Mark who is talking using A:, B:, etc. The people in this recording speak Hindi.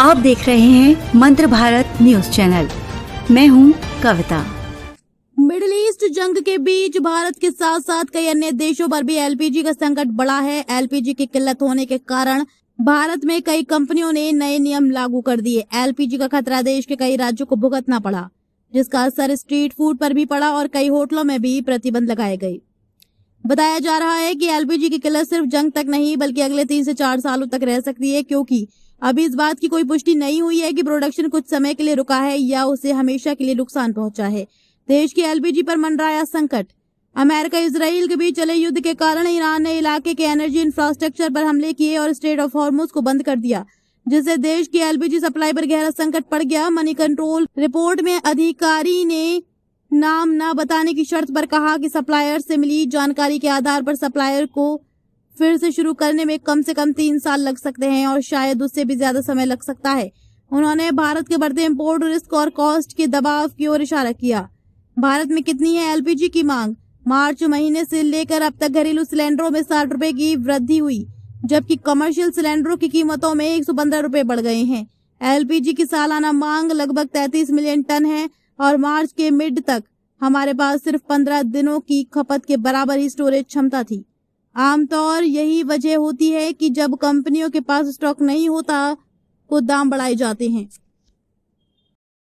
A: आप देख रहे हैं मंत्र भारत न्यूज चैनल। मैं हूं कविता।
B: मिडिल ईस्ट जंग के बीच भारत के साथ साथ कई अन्य देशों पर भी एलपीजी का संकट बढ़ा है। एलपीजी की किल्लत होने के कारण भारत में कई कंपनियों ने नए नियम लागू कर दिए। एलपीजी का खतरा देश के कई राज्यों को भुगतना पड़ा, जिसका असर स्ट्रीट फूड पर भी पड़ा और कई होटलों में भी प्रतिबंध लगाए गए। बताया जा रहा है कि एलपीजी की किल्लत सिर्फ जंग तक नहीं बल्कि अगले 3 से 4 सालों तक रह सकती है, क्योंकि अभी इस बात की कोई पुष्टि नहीं हुई है कि प्रोडक्शन कुछ समय के लिए रुका है या उसे हमेशा के लिए नुकसान पहुंचा है। देश की एलपीजी पर मंडराया संकट। अमेरिका इजराइल के बीच चले युद्ध के कारण ईरान ने इलाके के एनर्जी इंफ्रास्ट्रक्चर पर हमले किए और स्ट्रेट ऑफ हॉर्मुज को बंद कर दिया, जिससे देश की एलपीजी सप्लाई पर गहरा संकट पड़ गया। मनी कंट्रोल रिपोर्ट में अधिकारी ने नाम न बताने की शर्त पर कहा कि सप्लायर से मिली जानकारी के आधार पर सप्लायर को फिर से शुरू करने में कम से कम 3 साल लग सकते हैं और शायद उससे भी ज्यादा समय लग सकता है। उन्होंने भारत के बढ़ते इंपोर्ट रिस्क और कॉस्ट के दबाव की ओर इशारा किया। भारत में कितनी है एलपीजी की मांग? मार्च महीने से लेकर अब तक घरेलू सिलेंडरों में 60 रुपए की वृद्धि हुई, जबकि कमर्शियल सिलेंडरों की कीमतों में 115 रुपए बढ़ गए हैं। एलपीजी की सालाना मांग लगभग 33 मिलियन टन है और मार्च के मिड तक हमारे पास सिर्फ 15 दिनों की खपत के बराबर ही स्टोरेज क्षमता थी। आमतौर यही वजह होती है कि जब कंपनियों के पास स्टॉक नहीं होता तो दाम बढ़ाए जाते हैं।